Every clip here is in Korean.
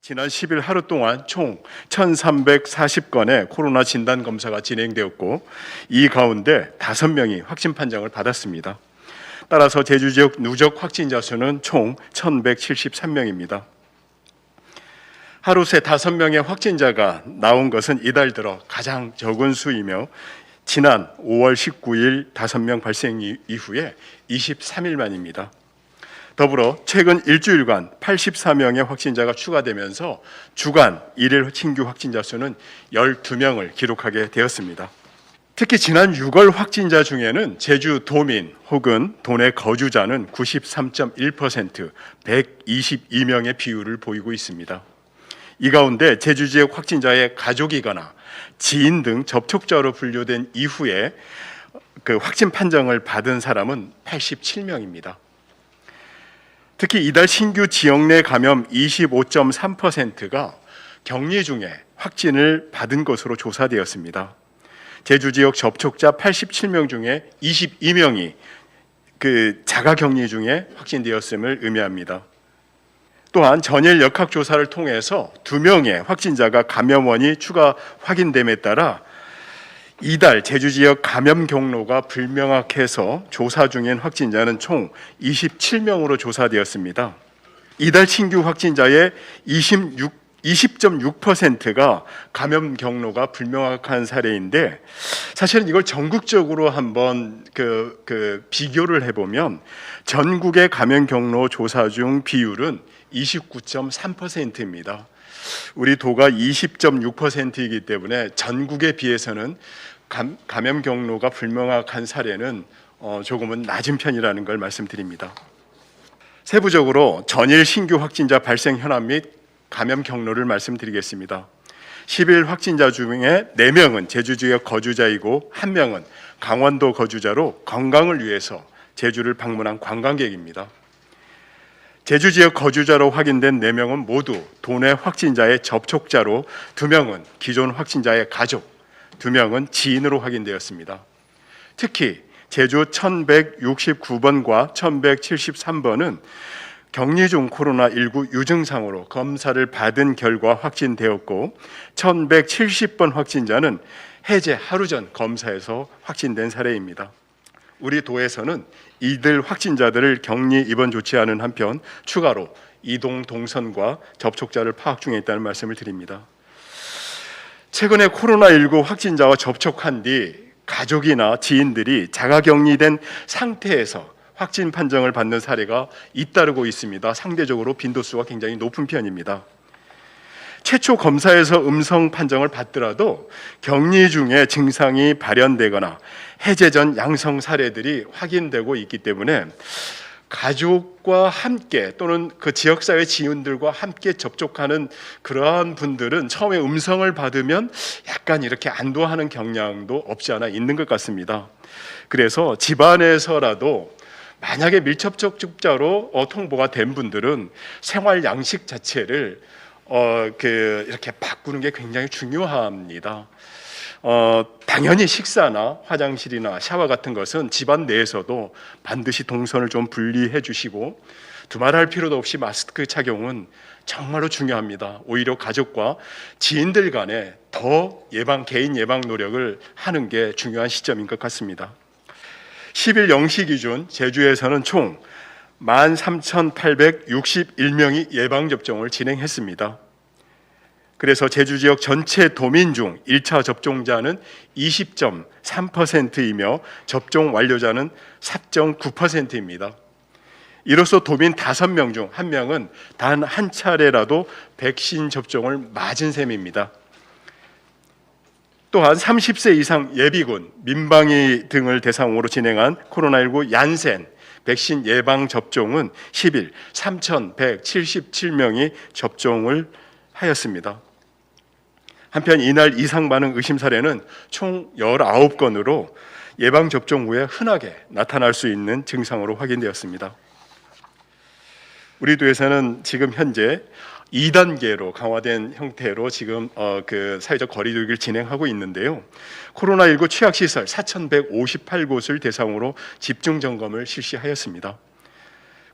지난 10일 하루 동안 총 1,340건의 코로나 진단 검사가 진행되었고 이 가운데 5명이 확진 판정을 받았습니다. 따라서 제주 지역 누적 확진자 수는 총 1,173명입니다. 하루 새 5명의 확진자가 나온 것은 이달 들어 가장 적은 수이며 지난 5월 19일 5명 발생 이후에 23일 만입니다. 더불어 최근 일주일간 84명의 확진자가 추가되면서 주간 일일 신규 확진자 수는 12명을 기록하게 되었습니다. 특히 지난 6월 확진자 중에는 제주 도민 혹은 도내 거주자는 93.1%, 122명의 비율을 보이고 있습니다. 이 가운데 제주 지역 확진자의 가족이거나 지인 등 접촉자로 분류된 이후에 확진 판정을 받은 사람은 87명입니다. 특히 이달 신규 지역 내 감염 25.3%가 격리 중에 확진을 받은 것으로 조사되었습니다. 제주 지역 접촉자 87명 중에 22명이 자가 격리 중에 확진되었음을 의미합니다. 또한 전일 역학조사를 통해서 2명의 확진자가 감염원이 추가 확인됨에 따라 이달 제주 지역 감염 경로가 불명확해서 조사 중인 확진자는 총 27명으로 조사되었습니다. 이달 신규 확진자의 20.6%가 감염 경로가 불명확한 사례인데 사실은 이걸 전국적으로 한번 비교를 해보면 전국의 감염 경로 조사 중 비율은 29.3%입니다. 우리 도가 20.6%이기 때문에 전국에 비해서는 감염 경로가 불명확한 사례는 조금은 낮은 편이라는 걸 말씀드립니다. 세부적으로 전일 신규 확진자 발생 현황 및 감염 경로를 말씀드리겠습니다. 10일 확진자 중에 4명은 제주 지역 거주자이고 1명은 강원도 거주자로 건강을 위해서 제주를 방문한 관광객입니다. 제주 지역 거주자로 확인된 4명은 모두 도내 확진자의 접촉자로 2명은 기존 확진자의 가족, 2명은 지인으로 확인되었습니다. 특히 제주 1169번과 1173번은 격리 중 코로나19 유증상으로 검사를 받은 결과 확진되었고 1170번 확진자는 해제 하루 전 검사에서 확진된 사례입니다. 우리 도에서는 이들 확진자들을 격리 입원 조치하는 한편 추가로 이동 동선과 접촉자를 파악 중에 있다는 말씀을 드립니다. 최근에 코로나19 확진자와 접촉한 뒤 가족이나 지인들이 자가격리된 상태에서 확진 판정을 받는 사례가 잇따르고 있습니다. 상대적으로 빈도수가 굉장히 높은 편입니다. 최초 검사에서 음성 판정을 받더라도 격리 중에 증상이 발현되거나 해제 전 양성 사례들이 확인되고 있기 때문에 가족과 함께 또는 그 지역사회 지인들과 함께 접촉하는 그러한 분들은 처음에 음성을 받으면 약간 이렇게 안도하는 경향도 없지 않아 있는 것 같습니다. 그래서 집안에서라도 만약에 밀접접촉자로 통보가 된 분들은 생활 양식 자체를 이렇게 바꾸는 게 굉장히 중요합니다. 당연히 식사나 화장실이나 샤워 같은 것은 집안 내에서도 반드시 동선을 좀 분리해 주시고 두말할 필요도 없이 마스크 착용은 정말로 중요합니다. 오히려 가족과 지인들 간에 더 개인 예방 노력을 하는 게 중요한 시점인 것 같습니다. 10일 0시 기준 제주에서는 총 13,861명이 예방접종을 진행했습니다. 그래서 제주 지역 전체 도민 중 1차 접종자는 20.3%이며 접종 완료자는 4.9%입니다. 이로써 도민 5명 중 1명은 단 한 차례라도 백신 접종을 맞은 셈입니다. 또한 30세 이상 예비군, 민방위 등을 대상으로 진행한 코로나19 얀센 백신 예방 접종은 10일 3,177명이 접종을 하였습니다. 한편 이날 이상 반응 의심 사례는 총 19건으로 예방 접종 후에 흔하게 나타날 수 있는 증상으로 확인되었습니다. 우리 도에서는 지금 현재 2단계로 강화된 형태로 지금 사회적 거리두기를 진행하고 있는데요. 코로나19 취약시설 4,158곳을 대상으로 집중 점검을 실시하였습니다.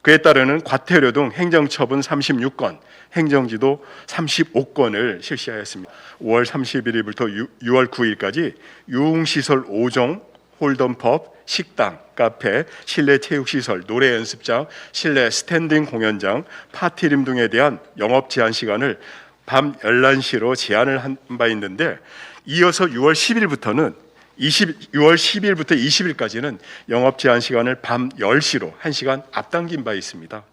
그에 따르는 과태료 등 행정처분 36건, 행정지도 35건을 실시하였습니다. 5월 31일부터 6월 9일까지 유흥시설 5종, 홀덤펍, 식당, 카페, 실내 체육시설, 노래 연습장, 실내 스탠딩 공연장, 파티림 등에 대한 영업 제한 시간을 밤 11시로 제한을 한 바 있는데, 이어서 6월 10일부터 20일까지는 영업 제한 시간을 밤 10시로 1시간 앞당긴 바 있습니다.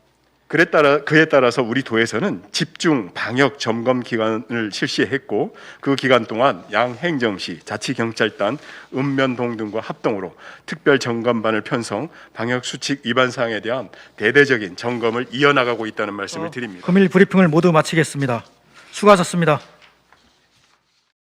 그에 따라서 우리 도에서는 집중 방역 점검 기간을 실시했고, 그 기간 동안 양행정시, 자치경찰단, 읍면동 등과 합동으로 특별 점검반을 편성, 방역 수칙 위반 사항에 대한 대대적인 점검을 이어나가고 있다는 말씀을 드립니다. 금일 브리핑을 모두 마치겠습니다. 수고하셨습니다.